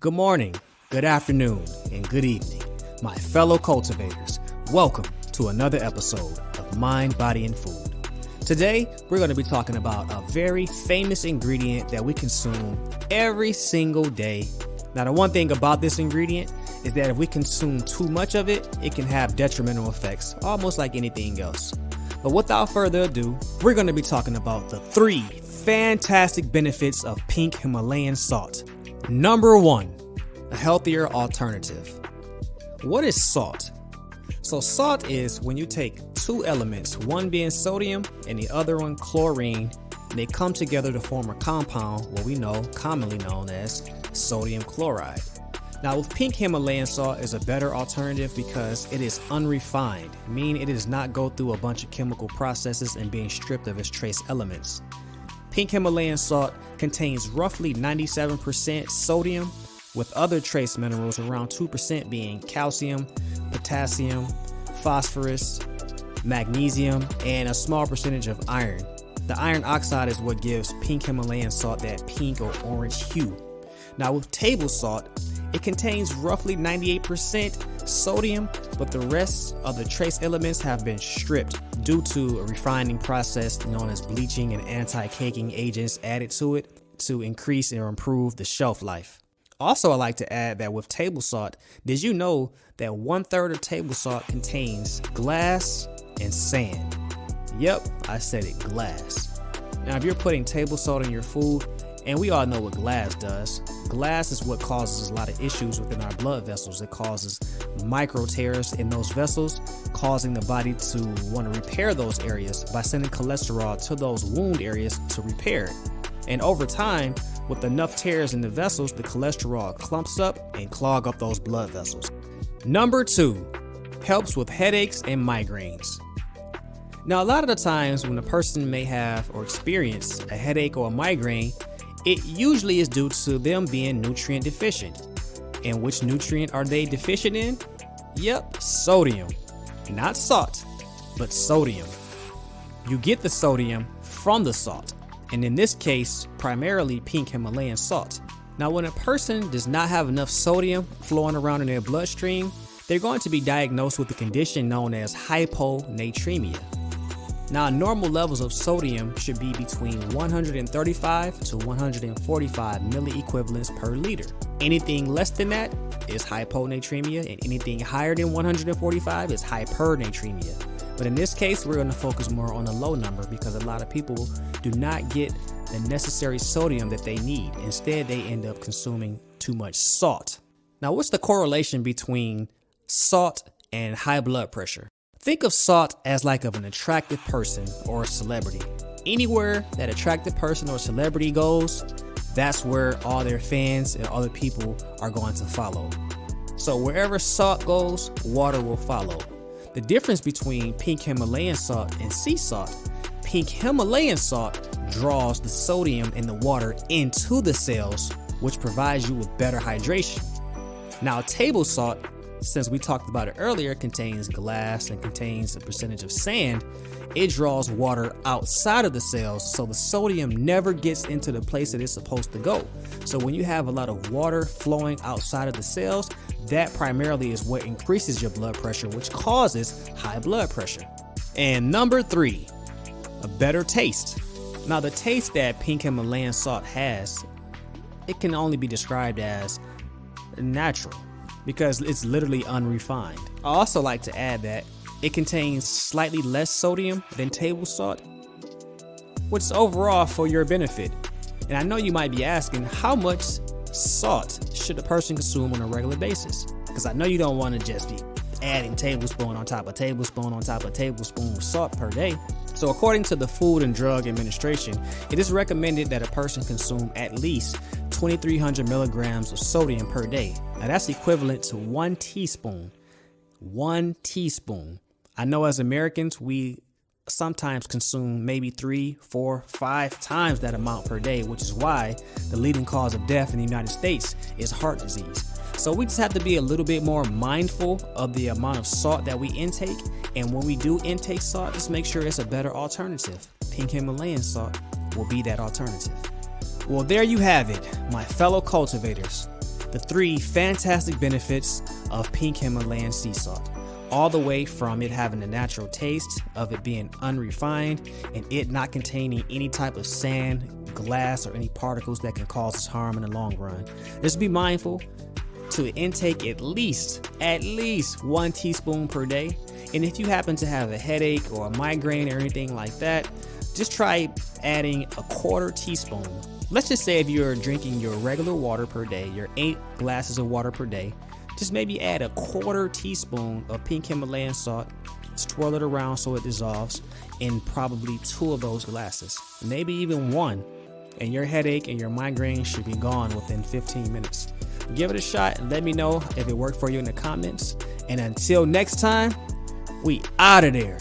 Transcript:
Good morning, good afternoon, and good evening, my fellow cultivators. Welcome to another episode of Mind, Body, and Food. Today, we're going to be talking about a very famous ingredient that we consume every single day. Now, the one thing about this ingredient is that if we consume too much of it, it can have detrimental effects, almost like anything else. But without further ado, we're going to be talking about the 3 fantastic benefits of pink Himalayan salt. Number 1, a healthier alternative. What is salt? So salt is when you take 2 elements, one being sodium and the other one chlorine, and they come together to form a compound, what we know commonly known as sodium chloride. Now with pink Himalayan salt is a better alternative because it is unrefined, meaning it does not go through a bunch of chemical processes and being stripped of its trace elements. Pink Himalayan salt contains roughly 97% sodium, with other trace minerals around 2% being calcium, potassium, phosphorus, magnesium, and a small percentage of iron. The iron oxide is what gives pink Himalayan salt that pink or orange hue. Now with table salt, it contains roughly 98% sodium, but the rest of the trace elements have been stripped due to a refining process known as bleaching and anti-caking agents added to it to increase or improve the shelf life. Also, I like to add that with table salt, did you know that 1/3 of table salt contains glass and sand? Yep, I said it, glass. Now, if you're putting table salt in your food, and we all know what glass does. Glass is what causes a lot of issues within our blood vessels. It causes micro tears in those vessels, causing the body to want to repair those areas by sending cholesterol to those wound areas to repair it. And over time, with enough tears in the vessels, the cholesterol clumps up and clog up those blood vessels. Number 2, helps with headaches and migraines. Now, a lot of the times when a person may have or experience a headache or a migraine, it usually is due to them being nutrient deficient. And which nutrient are they deficient in? Yep, sodium. Not salt, but sodium. You get the sodium from the salt, and in this case, primarily pink Himalayan salt. Now, when a person does not have enough sodium flowing around in their bloodstream, they're going to be diagnosed with a condition known as hyponatremia. Now, normal levels of sodium should be between 135 to 145 milliequivalents per liter. Anything less than that is hyponatremia, and anything higher than 145 is hypernatremia. But in this case, we're going to focus more on the low number because a lot of people do not get the necessary sodium that they need. Instead, they end up consuming too much salt. Now, what's the correlation between salt and high blood pressure? Think of salt as like of an attractive person or a celebrity. Anywhere that attractive person or celebrity goes, that's where all their fans and other people are going to follow. So wherever salt goes, water will follow. The difference between pink Himalayan salt and sea salt, pink Himalayan salt draws the sodium in the water into the cells, which provides you with better hydration. Now, table salt, since we talked about it earlier, contains glass and contains a percentage of sand. It draws water outside of the cells, so the sodium never gets into the place that it's supposed to go. So when you have a lot of water flowing outside of the cells, that primarily is what increases your blood pressure, which causes high blood pressure. And number 3, a better taste. Now, the taste that pink Himalayan salt has, it can only be described as natural, because it's literally unrefined. I also like to add that it contains slightly less sodium than table salt, which is overall for your benefit. And I know you might be asking, how much salt should a person consume on a regular basis? Because I know you don't want to just be adding tablespoon on top of tablespoon on top of tablespoon of salt per day. So according to the Food and Drug Administration, it is recommended that a person consume at least 2,300 milligrams of sodium per day. Now that's equivalent to 1 teaspoon. 1 teaspoon. I know as Americans, we sometimes consume maybe 3, 4, 5 times that amount per day, which is why the leading cause of death in the United States is heart disease. So we just have to be a little bit more mindful of the amount of salt that we intake. And when we do intake salt, just make sure it's a better alternative. Pink Himalayan salt will be that alternative. Well, there you have it, my fellow cultivators. the 3 fantastic benefits of pink Himalayan sea salt. All the way from it having a natural taste, of it being unrefined, and it not containing any type of sand, glass, or any particles that can cause us harm in the long run. Just be mindful to intake at least 1 teaspoon per day. And if you happen to have a headache or a migraine or anything like that, just try adding a 1/4 teaspoon. Let's just say if you're drinking your regular water per day, your 8 glasses of water per day, just maybe add a 1/4 teaspoon of pink Himalayan salt, swirl it around so it dissolves in probably 2 of those glasses, maybe even 1, and your headache and your migraine should be gone within 15 minutes. Give it a shot and let me know if it worked for you in the comments. And until next time, we out of there.